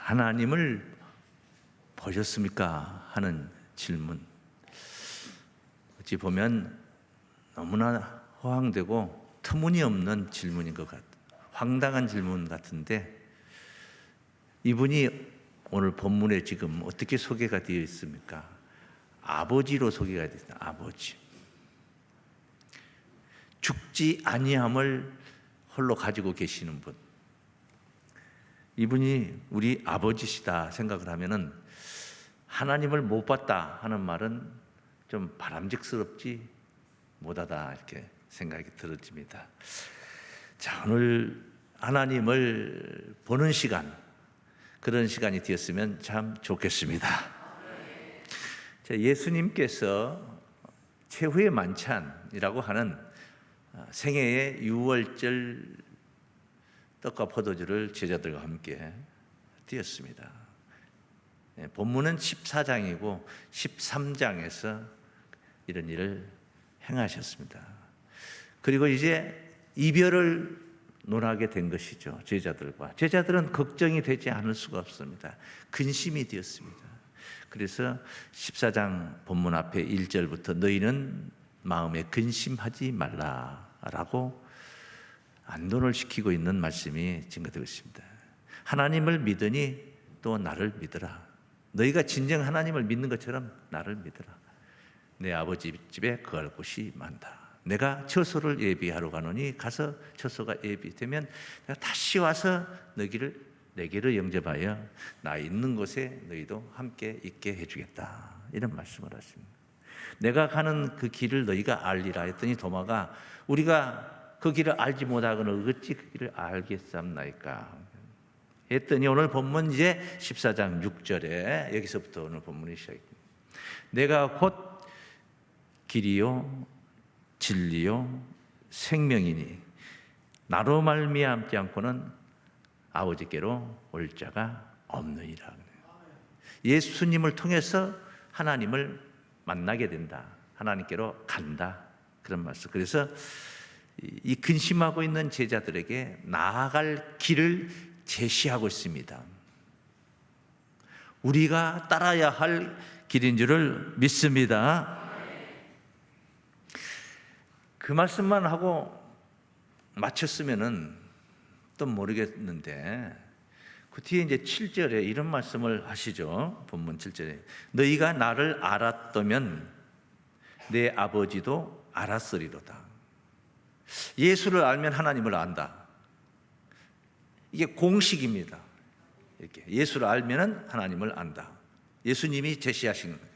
하나님을 보셨습니까? 하는 질문. 어찌 보면 너무나 허황되고 터무니없는 질문인 것 같아요. 황당한 질문 같은데, 이분이 오늘 본문에 지금 어떻게 소개가 되어 있습니까? 아버지로 소개가 되어 있습니다. 아버지. 죽지 아니함을 홀로 가지고 계시는 분. 이분이 우리 아버지시다 생각을 하면은 하나님을 못 봤다 하는 말은 좀 바람직스럽지 못하다 이렇게 생각이 들어집니다. 자, 오늘 하나님을 보는 시간, 그런 시간이 되었으면 참 좋겠습니다. 자, 예수님께서 최후의 만찬이라고 하는 생애의 유월절 떡과 포도주를 제자들과 함께 드렸습니다. 본문은 14장이고 13장에서 이런 일을 행하셨습니다. 그리고 이제 이별을 논하게 된 것이죠. 제자들과. 제자들은 걱정이 되지 않을 수가 없습니다. 근심이 되었습니다. 그래서 14장 본문 앞에 1절부터 너희는 마음에 근심하지 말라라고 안도를 시키고 있는 말씀이 증거되고 있습니다. 하나님을 믿으니 또 나를 믿으라. 너희가 진정 하나님을 믿는 것처럼 나를 믿으라. 내 아버지 집에 거할 곳이 많다. 내가 처소를 예비하러 가노니 가서 처소가 예비되면 내가 다시 와서 내게로 영접하여 나 있는 곳에 너희도 함께 있게 해주겠다. 이런 말씀을 하십니다. 내가 가는 그 길을 너희가 알리라 했더니 도마가 우리가 그 길을 알지 못하거늘 어찌 그 길을 알겠삼나이까 했더니 오늘 본문 이제 14장 6절에 여기서부터 오늘 본문이 시작입니다. 내가 곧 길이요 진리요 생명이니 나로 말미암지 않고는 아버지께로 올 자가 없느니라. 예수님을 통해서 하나님을 만나게 된다. 하나님께로 간다. 그런 말씀. 그래서 이 근심하고 있는 제자들에게 나아갈 길을 제시하고 있습니다. 우리가 따라야 할 길인 줄을 믿습니다. 그 말씀만 하고 마쳤으면은 또 모르겠는데 그 뒤에 이제 7절에 이런 말씀을 하시죠. 본문 7절에 너희가 나를 알았다면 내 아버지도 알았으리로다. 예수를 알면 하나님을 안다. 이게 공식입니다. 이렇게 예수를 알면 하나님을 안다. 예수님이 제시하신 거예요.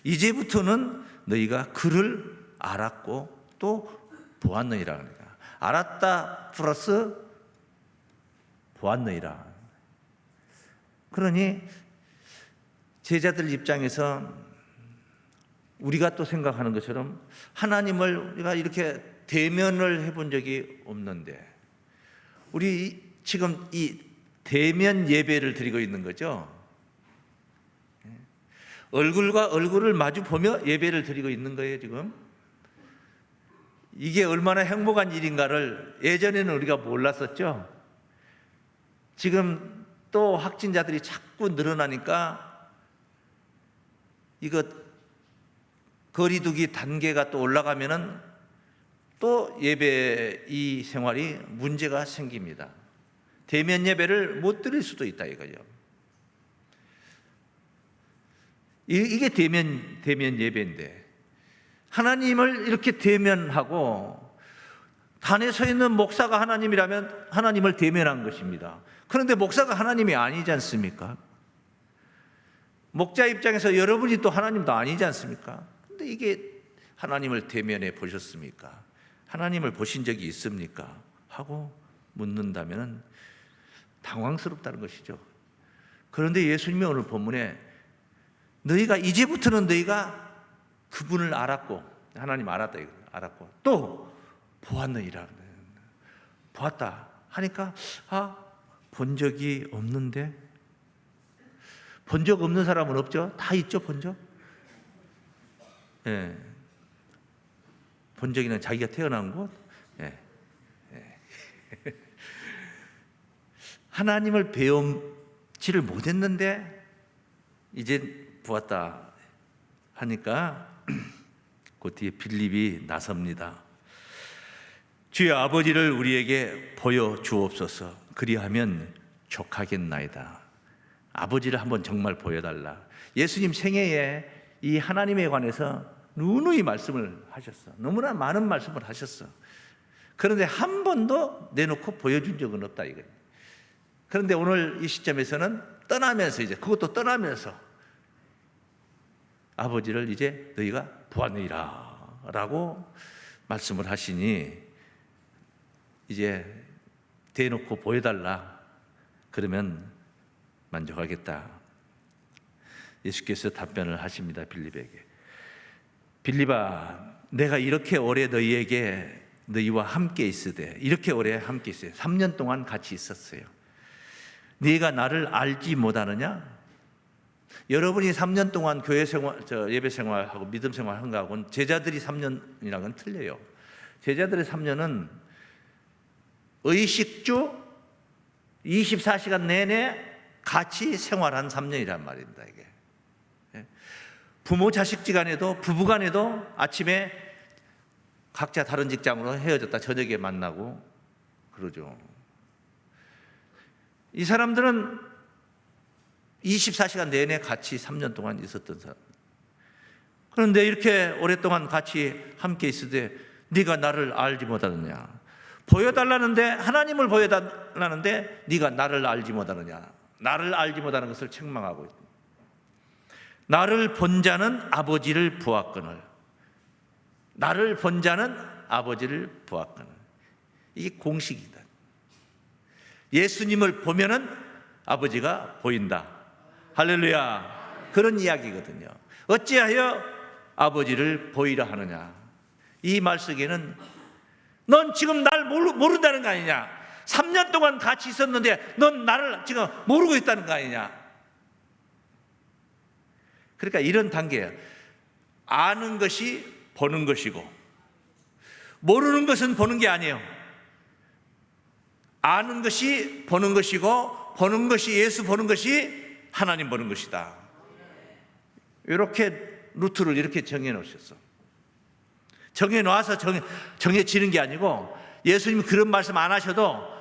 이제부터는 너희가 그를 알았고 또 보았느니라. 그러니까 알았다 플러스 보았느니라. 그러니 제자들 입장에서 우리가 또 생각하는 것처럼 하나님을 우리가 이렇게 대면을 해본 적이 없는데 우리 지금 이 대면 예배를 드리고 있는 거죠. 얼굴과 얼굴을 마주 보며 예배를 드리고 있는 거예요. 지금 이게 얼마나 행복한 일인가를 예전에는 우리가 몰랐었죠. 지금 또 확진자들이 자꾸 늘어나니까 이거 거리두기 단계가 또 올라가면은 또 예배 이 생활이 문제가 생깁니다. 대면 예배를 못 드릴 수도 있다 이거죠. 이게 대면 예배인데 하나님을 이렇게 대면하고 단에 서 있는 목사가 하나님이라면 하나님을 대면한 것입니다. 그런데 목사가 하나님이 아니지 않습니까? 목자 입장에서 여러분이 또 하나님도 아니지 않습니까? 근데 이게 하나님을 대면해 보셨습니까? 하나님을 보신 적이 있습니까? 하고 묻는다면 당황스럽다는 것이죠. 그런데 예수님이 오늘 본문에 너희가 이제부터는 너희가 그분을 알았고 하나님 알았다 알았고 또 보았느니라. 보았다 하니까 본 적이 없는데 본 적 없는 사람은 없죠? 다 있죠, 본 적? 예. 본 적이는 자기가 태어난 곳? 예. 예. 하나님을 지를 못했는데 이제 보았다 하니까 그 뒤에 빌립이 나섭니다. 주의 아버지를 우리에게 보여주옵소서. 그리하면 족하겠나이다. 아버지를 한번 정말 보여달라. 예수님 생애에 이 하나님에 관해서 누누이 말씀을 하셨어. 너무나 많은 말씀을 하셨어. 그런데 한 번도 내놓고 보여준 적은 없다 이거예요. 그런데 오늘 이 시점에서는 떠나면서, 이제 그것도 떠나면서 아버지를 이제 너희가 보았느니라 라고 말씀을 하시니, 이제 대놓고 보여달라 그러면 만족하겠다. 예수께서 답변을 하십니다. 빌립에게. 빌립아, 내가 이렇게 오래 너희와 함께 있으되, 이렇게 오래 함께 있어요. 3년 동안 같이 있었어요. 네가 나를 알지 못하느냐? 여러분이 3년 동안 교회 생활, 예배 생활하고 믿음 생활한 거하고는, 제자들이 3년이라는 건 틀려요. 제자들의 3년은 의식주 24시간 내내 같이 생활한 3년이란 말입니다. 이게 부모 자식지간에도, 부부간에도 아침에 각자 다른 직장으로 헤어졌다 저녁에 만나고 그러죠. 이 사람들은 24시간 내내 같이 3년 동안 있었던 사람. 그런데 이렇게 오랫동안 같이 함께 있으되 네가 나를 알지 못하느냐? 보여달라는데, 하나님을 보여달라는데 네가 나를 알지 못하느냐? 나를 알지 못하는 것을 책망하고 있다. 나를 본 자는 아버지를 보았거늘. 나를 본 자는 아버지를 보았거늘. 이게 공식이다. 예수님을 보면은 아버지가 보인다. 할렐루야. 그런 이야기거든요. 어찌하여 아버지를 보이라 하느냐? 이 말 속에는 넌 지금 날 모른다는 거 아니냐? 3년 동안 같이 있었는데 넌 나를 지금 모르고 있다는 거 아니냐? 그러니까 이런 단계예요. 아는 것이 보는 것이고, 모르는 것은 보는 게 아니에요. 아는 것이 보는 것이고, 보는 것이 예수 보는 것이 하나님 보는 것이다. 이렇게 루트를 이렇게 정해 놓으셨어. 정해 놔서 정해지는 게 아니고, 예수님이 그런 말씀 안 하셔도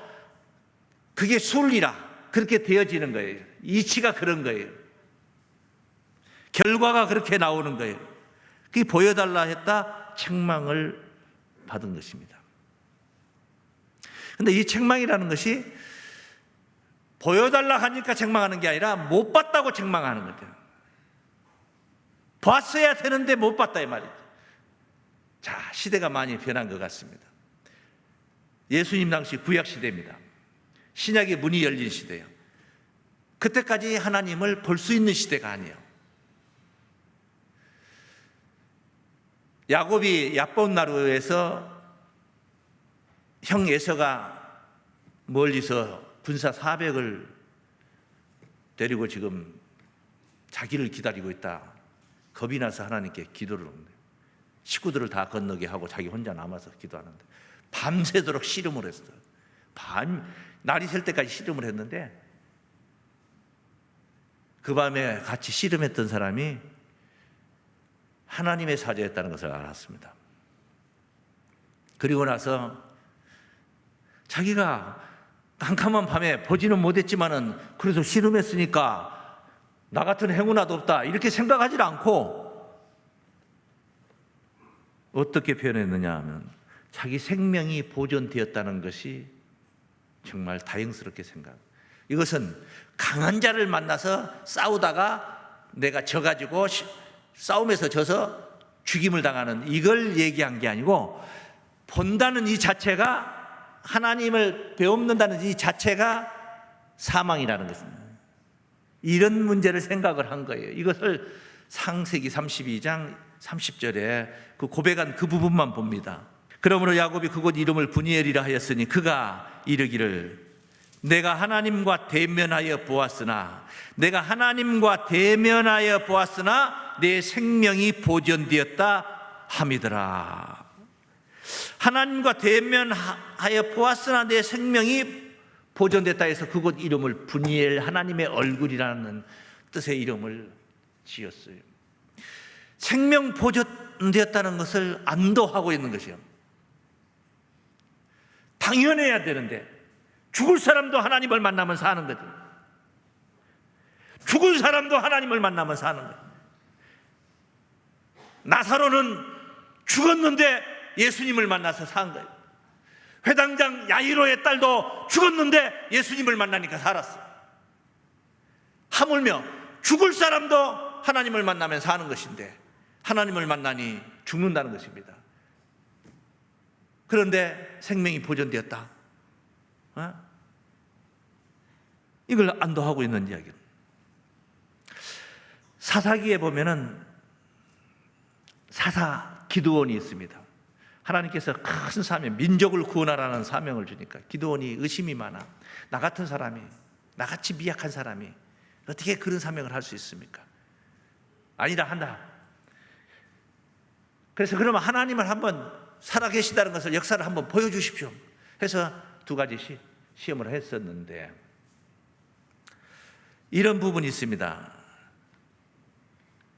그게 순리라 그렇게 되어지는 거예요. 이치가 그런 거예요. 결과가 그렇게 나오는 거예요. 그게 보여달라 했다 책망을 받은 것입니다. 그런데 이 책망이라는 것이 보여달라 하니까 책망하는 게 아니라 못 봤다고 책망하는 거죠. 봤어야 되는데 못 봤다 이 말이죠. 자, 시대가 많이 변한 것 같습니다. 예수님 당시 구약 시대입니다. 신약의 문이 열린 시대예요. 그때까지 하나님을 볼 수 있는 시대가 아니에요. 야곱이 야본 나루에서 형 에서가 멀리서 군사 400을 데리고 지금 자기를 기다리고 있다. 겁이 나서 하나님께 기도를 합니다. 식구들을 다 건너게 하고 자기 혼자 남아서 기도하는데 밤새도록 씨름을 했어요. 날이 셀 때까지 씨름을 했는데, 그 밤에 같이 씨름했던 사람이 하나님의 사자였다는 것을 알았습니다. 그리고 나서 자기가 깜깜한 밤에 보지는 못했지만은 그래도 씨름했으니까 나 같은 행운아도 없다 이렇게 생각하지 않고 어떻게 표현했느냐 하면, 자기 생명이 보존되었다는 것이 정말 다행스럽게 생각. 이것은 강한 자를 만나서 싸우다가 내가 져가지고 싸움에서 져서 죽임을 당하는 이걸 얘기한 게 아니고, 본다는 이 자체가, 하나님을 배움는다는 이 자체가 사망이라는 것입니다. 이런 문제를 생각을 한 거예요. 이것을 창세기 32장 30절에 그 고백한 그 부분만 봅니다. 그러므로 야곱이 그곳 이름을 브니엘이라 하였으니 그가 이르기를 내가 하나님과 대면하여 보았으나 내 생명이 보존되었다 함이더라. 하나님과 대면하여 보았으나 내 생명이 보존됐다 해서 그곳 이름을 브니엘, 하나님의 얼굴이라는 뜻의 이름을 지었어요. 생명 보존되었다는 것을 안도하고 있는 것이요. 당연해야 되는데 죽을 사람도 하나님을 만나면 사는 거지. 죽은 사람도 하나님을 만나면 사는 거지. 나사로는 죽었는데 예수님을 만나서 산 거예요. 회당장 야이로의 딸도 죽었는데 예수님을 만나니까 살았어요. 하물며 죽을 사람도 하나님을 만나면 사는 것인데 하나님을 만나니 죽는다는 것입니다. 그런데 생명이 보존되었다. 이걸 안도하고 있는 이야기입니다. 사사기에 보면은 사사 기드온이 있습니다. 하나님께서 큰 사명, 민족을 구원하라는 사명을 주니까 기드온이 의심이 많아. 나 같은 사람이, 나같이 미약한 사람이 어떻게 그런 사명을 할 수 있습니까? 아니다 한다. 그래서 그러면 하나님을 한번 살아계시다는 것을 역사를 한번 보여주십시오 해서 두 가지 시험을 했었는데 이런 부분이 있습니다.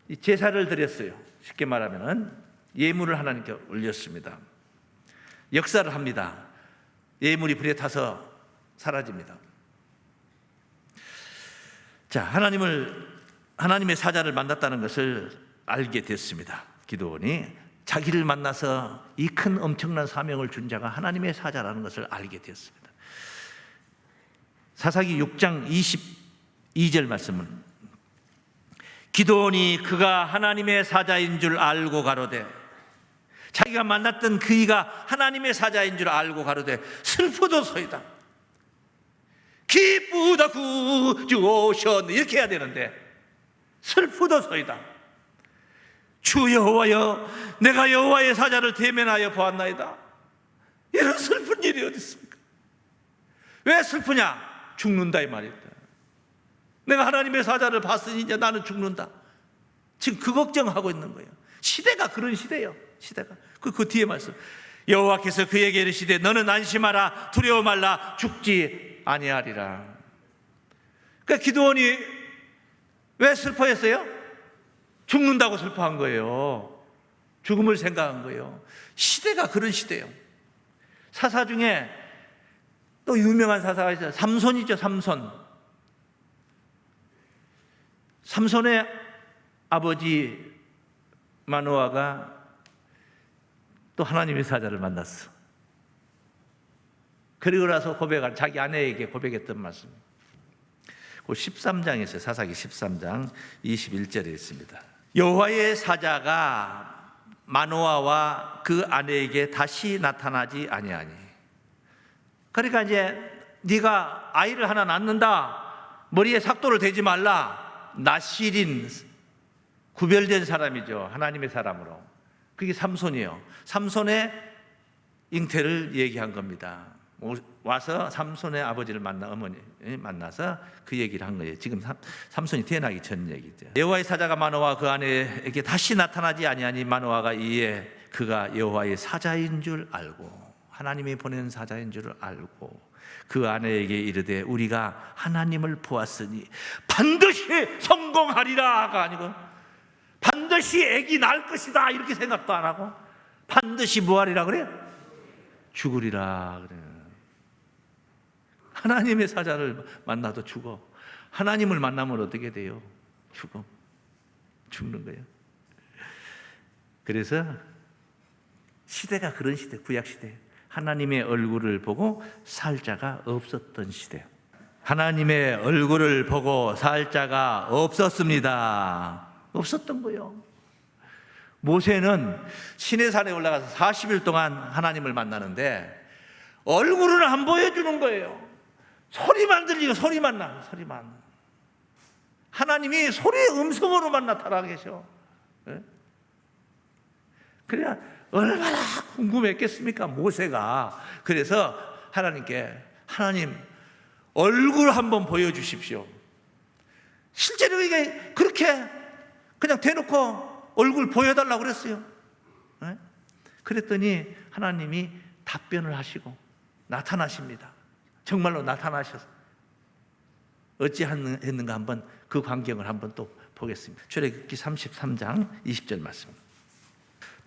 이 제사를 드렸어요. 쉽게 말하면 예물을 하나님께 올렸습니다. 역사를 합니다. 예물이 불에 타서 사라집니다. 자, 하나님의 사자를 만났다는 것을 알게 됐습니다. 기드온이 자기를 만나서 이 큰 엄청난 사명을 준 자가 하나님의 사자라는 것을 알게 되었습니다. 사사기 6장 22절 말씀은 기드온이 그가 하나님의 사자인 줄 알고 가로되, 자기가 만났던 그이가 하나님의 사자인 줄 알고 가로되 슬프도소이다. 기쁘다 구주 오셨네 이렇게 해야 되는데 슬프도소이다. 주 여호와여, 내가 여호와의 사자를 대면하여 보았나이다. 이런 슬픈 일이 어디 있습니까? 왜 슬프냐? 죽는다 이 말이다. 내가 하나님의 사자를 봤으니 이제 나는 죽는다. 지금 그 걱정하고 있는 거예요. 시대가 그런 시대예요. 시대가 그 뒤에 말씀, 여호와께서 그에게 이르시되 너는 안심하라, 두려워 말라, 죽지 아니하리라. 그러니까 기드온이 왜 슬퍼했어요? 죽는다고 슬퍼한 거예요. 죽음을 생각한 거예요. 시대가 그런 시대예요. 사사 중에 또 유명한 사사가 있어요. 삼손이죠. 삼손의 아버지 마노아가 또 하나님의 사자를 만났어. 그리고 나서 자기 아내에게 고백했던 말씀. 그 13장에 있어요. 사사기 13장 21절에 있습니다. 여호와의 사자가 마노아와 그 아내에게 다시 나타나지 아니하니. 그러니까 이제 네가 아이를 하나 낳는다. 머리에 삭도를 대지 말라. 나실인 구별된 사람이죠. 하나님의 사람으로. 그게 삼손이에요. 삼손의 잉태를 얘기한 겁니다. 와서 삼손의 아버지를 어머니 만나서 그 얘기를 한 거예요. 지금 삼손이 태어나기 전 얘기죠. 여호와의 사자가 마노아 그 아내에게 다시 나타나지 아니하니 마노아가 이에 그가 여호와의 사자인 줄 알고, 하나님이 보낸 사자인 줄 알고 그 아내에게 이르되 우리가 하나님을 보았으니 반드시 성공하리라가 아니고 반드시 아기 낳을 것이다 이렇게 생각도 안 하고 반드시 뭐하리라 그래요? 죽으리라 그래요. 하나님의 사자를 만나도 죽어. 하나님을 만나면 어떻게 돼요? 죽는 거예요. 그래서 시대가 그런 시대, 구약 시대. 하나님의 얼굴을 보고 살 자가 없었던 시대예요. 하나님의 얼굴을 보고 살 자가 없었습니다. 없었던 거예요. 모세는 시내산에 올라가서 40일 동안 하나님을 만나는데 얼굴은 안 보여주는 거예요. 소리만 들리고 소리만. 하나님이 소리의 음성으로만 나타나 계셔. 그래야 얼마나 궁금했겠습니까, 모세가. 그래서 하나님께 하나님 얼굴 한번 보여주십시오. 실제로 이게 그렇게 그냥 대놓고 얼굴 보여달라고 그랬어요. 그랬더니 하나님이 답변을 하시고 나타나십니다. 정말로 나타나셔서 어찌했는가 한번 그 광경을 한번 또 보겠습니다. 출애굽기 33장 20절 말씀.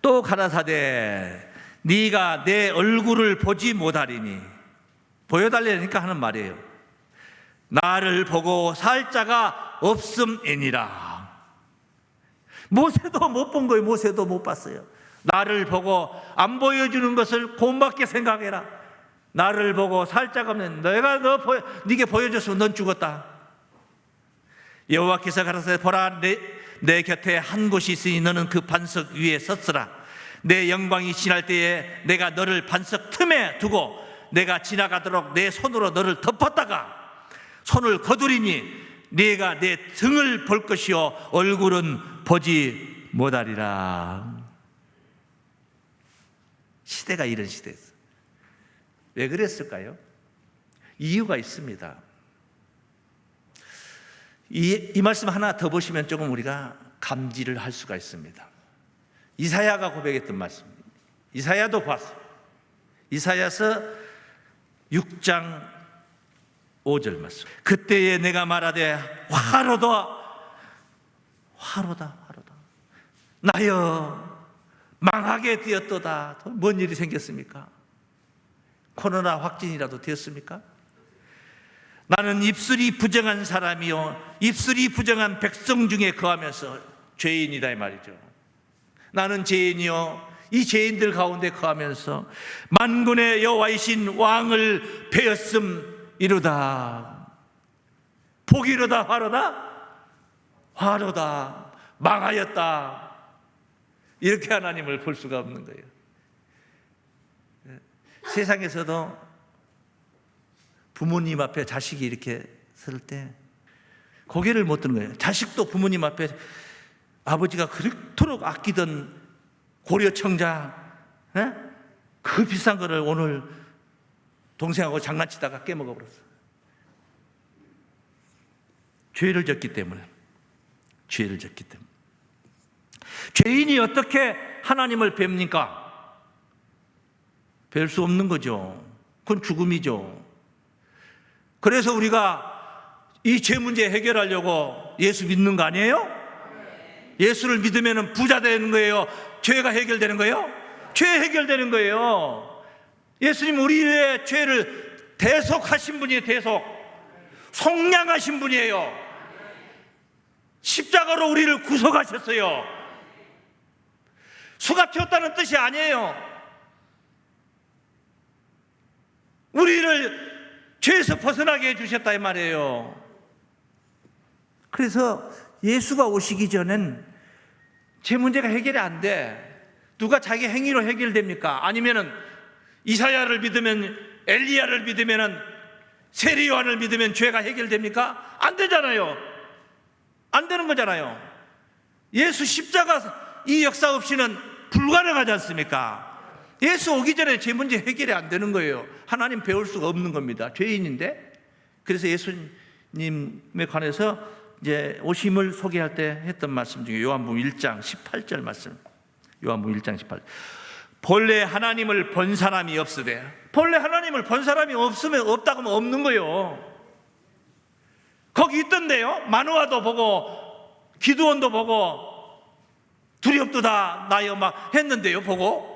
또 가라사대 네가 내 얼굴을 보지 못하리니, 보여달라니까 하는 말이에요. 나를 보고 살 자가 없음이니라. 모세도 못 본 거예요. 모세도 못 봤어요. 나를 보고 안 보여주는 것을 고맙게 생각해라. 나를 보고 살 자가 없는, 내가 네게 보여줬으면 넌 죽었다. 여호와께서 가라사대 보라, 내 곁에 한 곳이 있으니 너는 그 반석 위에 섰으라. 내 영광이 지날 때에 내가 너를 반석 틈에 두고 내가 지나가도록 내 손으로 너를 덮었다가 손을 거두리니 네가 내 등을 볼 것이요 얼굴은 보지 못하리라. 시대가 이런 시대였어요. 왜 그랬을까요? 이유가 있습니다. 이 말씀 하나 더 보시면 조금 우리가 감지를 할 수가 있습니다. 이사야가 고백했던 말씀입니다. 이사야도 봤어요. 이사야서 6장 5절 말씀. 그때에 내가 말하되 화로다 나여 망하게 되었도다. 뭔 일이 생겼습니까? 코로나 확진이라도 되었습니까? 나는 입술이 부정한 사람이요 입술이 부정한 백성 중에 거하면서 죄인이다 이 말이죠. 나는 죄인이요 이 죄인들 가운데 거하면서 만군의 여호와이신 왕을 배었음이로다. 복이로다 화로다 망하였다. 이렇게 하나님을 볼 수가 없는 거예요. 세상에서도 부모님 앞에 자식이 이렇게 설 때 고개를 못 드는 거예요. 자식도 부모님 앞에 아버지가 그렇도록 아끼던 고려청자, 그 비싼 거를 오늘 동생하고 장난치다가 깨먹어버렸어. 죄를 졌기 때문에. 죄인이 어떻게 하나님을 뵙니까? 뵐 수 없는 거죠. 그건 죽음이죠. 그래서 우리가 이 죄 문제 해결하려고 예수 믿는 거 아니에요? 예수를 믿으면 부자 되는 거예요? 죄가 해결되는 거예요? 죄 해결되는 거예요. 예수님 우리의 죄를 대속하신 분이에요. 속량하신 분이에요. 십자가로 우리를 구속하셨어요. 수가 튀었다는 뜻이 아니에요. 우리를 죄에서 벗어나게 해주셨다 이 말이에요. 그래서 예수가 오시기 전엔 죄 문제가 해결이 안 돼. 누가 자기 행위로 해결됩니까? 아니면은 이사야를 믿으면, 엘리야를 믿으면은, 세리요한을 믿으면 죄가 해결됩니까? 안 되잖아요. 안 되는 거잖아요. 예수 십자가 이 역사 없이는 불가능하지 않습니까? 예수 오기 전에 죄 문제 해결이 안 되는 거예요. 하나님 배울 수가 없는 겁니다. 죄인인데. 그래서 예수님에 관해서 이제 오심을 소개할 때 했던 말씀 중에 요한복음 1장 18절 말씀. 요한복음 1장 18절. 본래 하나님을 본 사람이 없으되, 본래 하나님을 본 사람이 없다고 하면 없는 거예요. 거기 있던데요. 마노아도 보고 기드온도 보고 두렵도다 나여 막 했는데요. 보고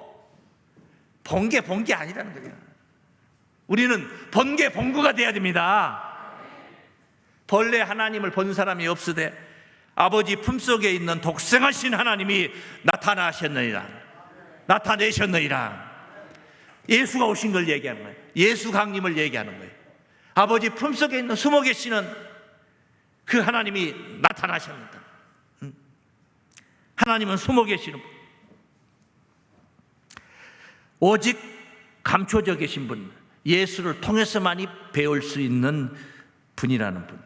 본 게 아니라는 거예요. 우리는 본 게 본거가 돼야 됩니다. 본래 하나님을 본 사람이 없으되 아버지 품속에 있는 독생하신 하나님이 나타내셨느니라. 예수가 오신 걸 얘기하는 거예요. 예수 강림을 얘기하는 거예요. 아버지 품속에 있는 숨어 계시는 그 하나님이 나타나셨다. 하나님은 숨어 계시는 분. 오직 감춰져 계신 분, 예수를 통해서만이 배울 수 있는 분이라는 분.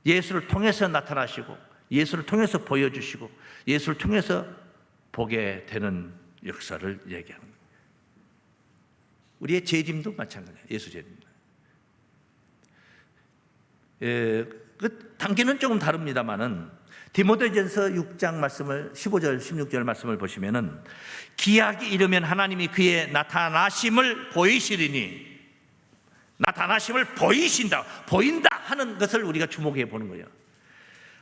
예수를 통해서 나타나시고 예수를 통해서 보여주시고 예수를 통해서 보게 되는 역사를 얘기하는 거예요. 우리의 재림도 마찬가지예요. 예수 재림. 그 단계는 조금 다릅니다만은 디모데전서 6장 말씀을 15절 16절 말씀을 보시면은 기약이 이르면 하나님이 그의 나타나심을 보이시리니, 나타나심을 보인다 하는 것을 우리가 주목해 보는 거예요.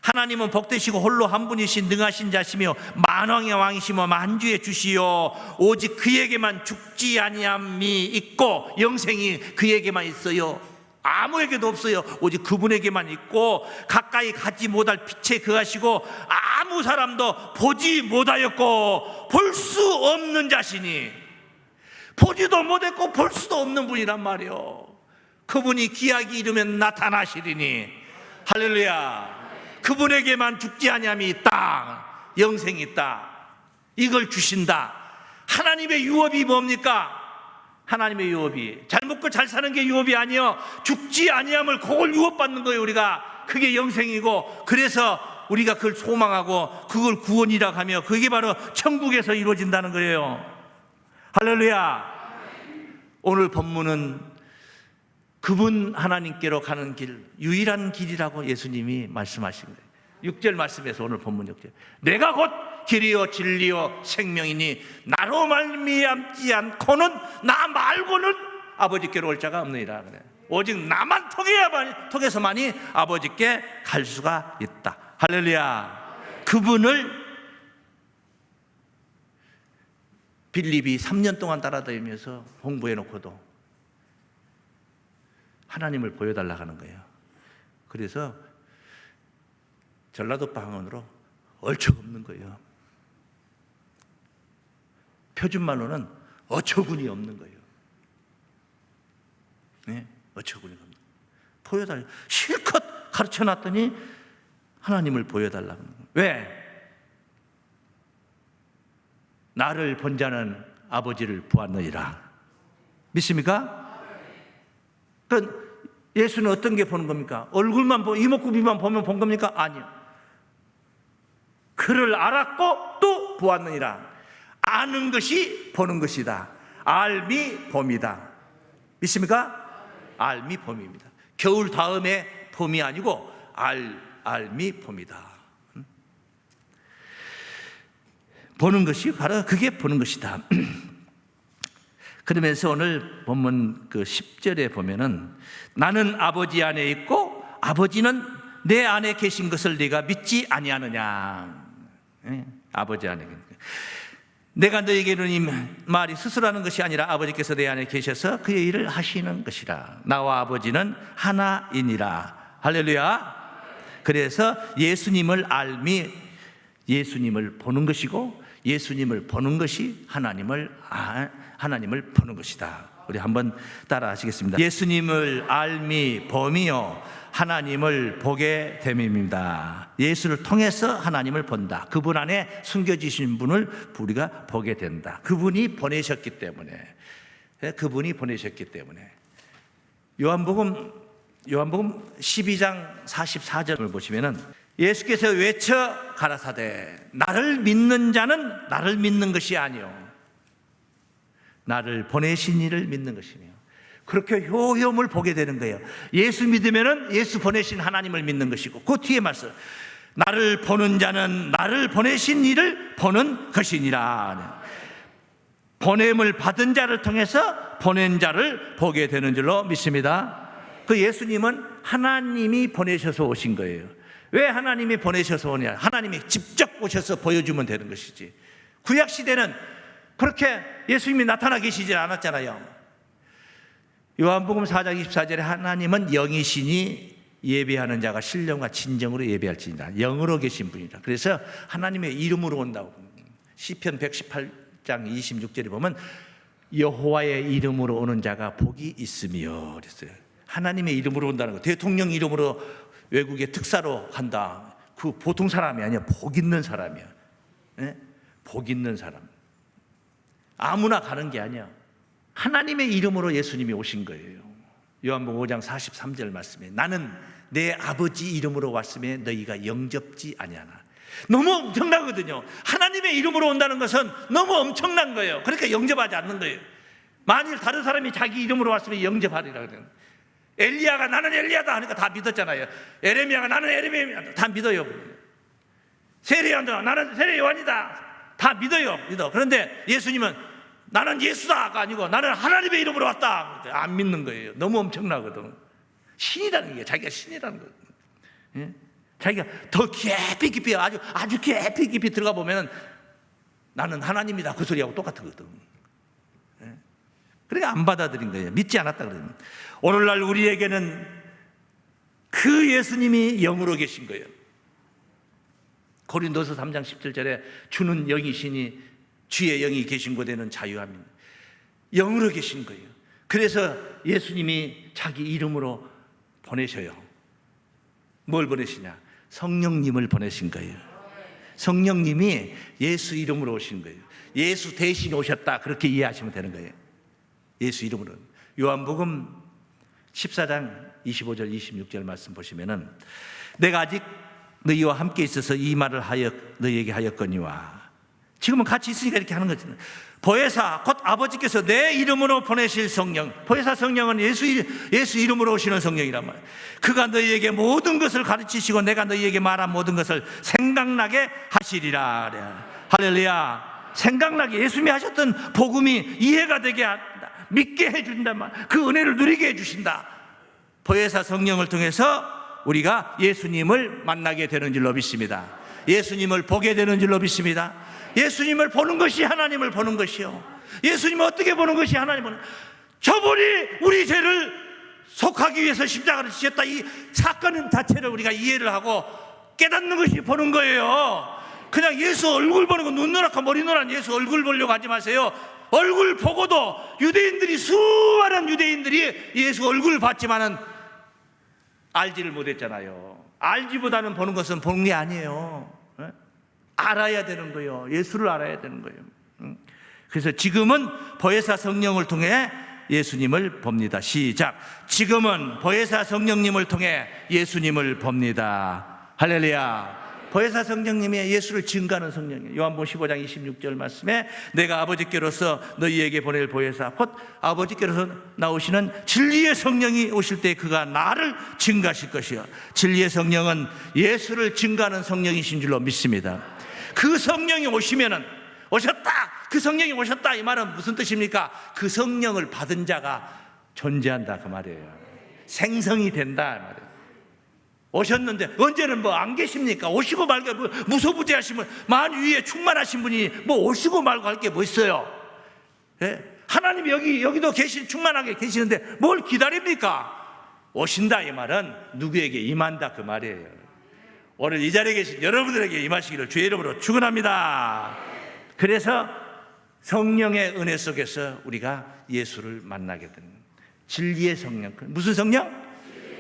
하나님은 복되시고 홀로 한 분이신 능하신 자시며 만왕의 왕이시며 만주의 주시요 오직 그에게만 죽지 아니함이 있고 영생이 그에게만 있어요. 아무에게도 없어요. 오직 그분에게만 있고 가까이 가지 못할 빛에 거하시고 아무 사람도 보지 못하였고 볼 수 없는 자신이 보지도 못했고 볼 수도 없는 분이란 말이요. 그분이 기약이 이르면 나타나시리니 할렐루야. 그분에게만 죽지 아니함이 있다. 영생이 있다. 이걸 주신다. 하나님의 유업이 뭡니까? 하나님의 유업이 잘 먹고 잘 사는 게 유업이 아니요, 죽지 아니함을 그걸 유업받는 거예요. 우리가 그게 영생이고, 그래서 우리가 그걸 소망하고 그걸 구원이라고 하며 그게 바로 천국에서 이루어진다는 거예요. 할렐루야. 오늘 본문은 그분 하나님께로 가는 길, 유일한 길이라고 예수님이 말씀하신 거예요. 6절 말씀에서 오늘 본문 6절, 내가 곧 길이요 진리요 생명이니 나로 말미암지 않고는, 나 말고는 아버지께로 올 자가 없느니라. 오직 나만 통해서만이 아버지께 갈 수가 있다. 할렐루야. 그분을 빌립이 3년 동안 따라다니면서 공부해 놓고도 하나님을 보여달라고 하는 거예요. 그래서 전라도 방언으로 얼척없는 거예요. 표준말로는 어처구니 없는 거예요. 네? 어처구니 없는 거예요. 보여달라. 실컷 가르쳐 놨더니 하나님을 보여달라고 하는 거예요. 왜? 나를 본 자는 아버지를 보았느니라. 믿습니까? 그러니까 예수는 어떤 게 보는 겁니까? 얼굴만 이목구비만 보면 본 겁니까? 아니요. 그를 알았고 또 보았느니라. 아는 것이 보는 것이다. 알미 봄이다. 믿습니까? 알미 봄입니다. 겨울 다음에 봄이 아니고 알미 봄이다. 보는 것이 바로 그게 보는 것이다. 그러면서 오늘 본문 그 10절에 보면은 나는 아버지 안에 있고 아버지는 내 안에 계신 것을 네가 믿지 아니하느냐. 아버지 안에. 내가 너에게 이르는 이 말이 스스로 하는 것이 아니라 아버지께서 내 안에 계셔서 그의 일을 하시는 것이라. 나와 아버지는 하나이니라. 할렐루야. 그래서 예수님을 알미, 예수님을 보는 것이고 예수님을 보는 것이 하나님을 보는 것이다. 우리 한번 따라 하시겠습니다. 예수님을 알미 봄이요 하나님을 보게 됨입니다. 예수를 통해서 하나님을 본다. 그분 안에 숨겨지신 분을 우리가 보게 된다. 그분이 보내셨기 때문에. 요한복음 12장 44절을 보시면은 예수께서 외쳐 가라사대 나를 믿는 자는 나를 믿는 것이 아니요 나를 보내신 이를 믿는 것이며, 그렇게 효험을 보게 되는 거예요. 예수 믿으면은 예수 보내신 하나님을 믿는 것이고, 그 뒤에 말씀 나를 보는 자는 나를 보내신 이를 보는 것이니라. 보냄을 받은 자를 통해서 보낸 자를 보게 되는 줄로 믿습니다. 그 예수님은 하나님이 보내셔서 오신 거예요. 왜 하나님이 보내셔서 오냐? 하나님이 직접 오셔서 보여주면 되는 것이지. 구약시대는 그렇게 예수님이 나타나 계시지 않았잖아요. 요한복음 4장 24절에 하나님은 영이시니 예배하는 자가 신령과 진정으로 예배할지니라. 영으로 계신 분이라. 그래서 하나님의 이름으로 온다고. 시편 118장 26절에 보면 여호와의 이름으로 오는 자가 복이 있으며 그랬어요. 하나님의 이름으로 온다는 거. 대통령 이름으로 외국에 특사로 간다. 그 보통 사람이 아니야. 복 있는 사람이야. 네? 복 있는 사람. 아무나 가는 게 아니야. 하나님의 이름으로 예수님이 오신 거예요. 요한복음 5장 43절 말씀에 나는 내 아버지 이름으로 왔음에 너희가 영접지 아니하나. 너무 엄청나거든요. 하나님의 이름으로 온다는 것은 너무 엄청난 거예요. 그러니까 영접하지 않는 거예요. 만일 다른 사람이 자기 이름으로 왔으면 영접하리라 그래요. 엘리야가 나는 엘리야다 하니까 다 믿었잖아요. 에레미야가 나는 에레미야다 다 믿어요. 세례 요한도 나는 세례 요한이다 다 믿어요. 그런데 예수님은 나는 예수다가 아니고 나는 하나님의 이름으로 왔다. 안 믿는 거예요. 너무 엄청나거든. 신이라는 게 자기가 신이라는 거예요. 예? 자기가 더 깊이 아주 깊이 들어가 보면 나는 하나님이다 그 소리하고 똑같거든. 예? 그러니까 안 받아들인 거예요. 믿지 않았다 그래요. 오늘날 우리에게는 그 예수님이 영으로 계신 거예요. 고린도서 3장 17절에 주는 영이시니 주의 영이 계신 곳에는 자유함입니다. 영으로 계신 거예요. 그래서 예수님이 자기 이름으로 보내셔요. 뭘 보내시냐? 성령님을 보내신 거예요. 성령님이 예수 이름으로 오신 거예요. 예수 대신 오셨다 그렇게 이해하시면 되는 거예요. 예수 이름으로. 요한복음 14장 25절 26절 말씀 보시면은 내가 아직 너희와 함께 있어서 이 말을 너희에게 하였거니와. 지금은 같이 있으니까 이렇게 하는 거죠. 보혜사 곧 아버지께서 내 이름으로 보내실 성령. 보혜사 성령은 예수 이름으로 오시는 성령이란 말이에요. 그가 너희에게 모든 것을 가르치시고 내가 너희에게 말한 모든 것을 생각나게 하시리라. 할렐루야. 생각나게 예수님이 하셨던 복음이 이해가 되게 한다. 믿게 해준단 말이에요. 그 은혜를 누리게 해주신다. 보혜사 성령을 통해서 우리가 예수님을 만나게 되는 줄로 믿습니다. 예수님을 보게 되는 줄로 믿습니다. 예수님을 보는 것이 하나님을 보는 것이요. 예수님을 어떻게 보는 것이 하나님을 저분이 우리 죄를 속하기 위해서 십자가를 지셨다. 이 사건 자체를 우리가 이해를 하고 깨닫는 것이 보는 거예요. 그냥 예수 얼굴 보는 거, 눈 노랗고 머리 노란 예수 얼굴 보려고 하지 마세요. 얼굴 보고도 유대인들이 수많은 유대인들이 예수 얼굴 봤지만은 알지를 못했잖아요. 알지보다는 보는 것은 보는 게 아니에요. 알아야 되는 거예요. 예수를 알아야 되는 거예요. 그래서 지금은 보혜사 성령을 통해 예수님을 봅니다. 시작. 지금은 보혜사 성령님을 통해 예수님을 봅니다. 할렐루야. 보혜사 성령님이 예수를 증거하는 성령이에요. 요한복음 15장 26절 말씀에 내가 아버지께로서 너희에게 보낼 보혜사 곧 아버지께로서 나오시는 진리의 성령이 오실 때 그가 나를 증거하실 것이요. 진리의 성령은 예수를 증거하는 성령이신 줄로 믿습니다. 그 성령이 오시면은 오셨다. 그 성령이 오셨다. 이 말은 무슨 뜻입니까? 그 성령을 받은 자가 존재한다 그 말이에요. 생성이 된다 그 말이에요. 오셨는데 언제는 뭐 안 계십니까? 오시고 말고 뭐 무소부재하신 분, 만 위에 충만하신 분이 뭐 오시고 말고 할 게 뭐 있어요? 예? 하나님이 여기도 충만하게 계시는데 뭘 기다립니까? 오신다 이 말은 누구에게 임한다 그 말이에요. 오늘 이 자리에 계신 여러분들에게 임하시기를 주의 이름으로 축원합니다. 그래서 성령의 은혜 속에서 우리가 예수를 만나게 되는 진리의 성령. 무슨 성령?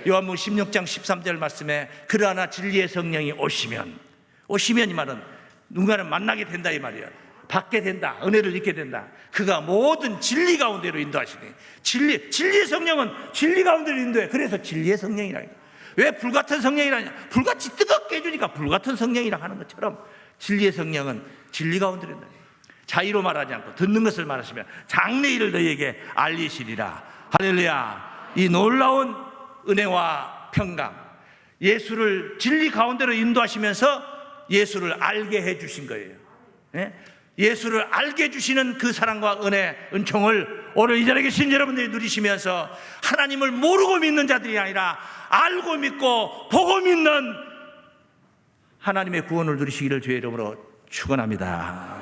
요한복음 16장 13절 말씀에 그러나 진리의 성령이 오시면 이 말은 누군가를 만나게 된다 이 말이야. 받게 된다. 은혜를 입게 된다. 그가 모든 진리 가운데로 인도하시니 진리의 성령은 진리 가운데로 인도해. 그래서 진리의 성령이라. 왜 불같은 성령이라냐? 불같이 뜨겁게 해주니까 불같은 성령이라 하는 것처럼 진리의 성령은 진리 가운데로 인도해. 자의로 말하지 않고 듣는 것을 말하시면 장래일을 너희에게 알리시리라. 할렐루야. 이 놀라운 은혜와 평강, 예수를 진리 가운데로 인도하시면서 예수를 알게 해주신 거예요. 예수를 알게 해주시는 그 사랑과 은혜, 은총을 오늘 이 자리에 계신 여러분들이 누리시면서 하나님을 모르고 믿는 자들이 아니라 알고 믿고 보고 믿는 하나님의 구원을 누리시기를 주의 이름으로 축원합니다.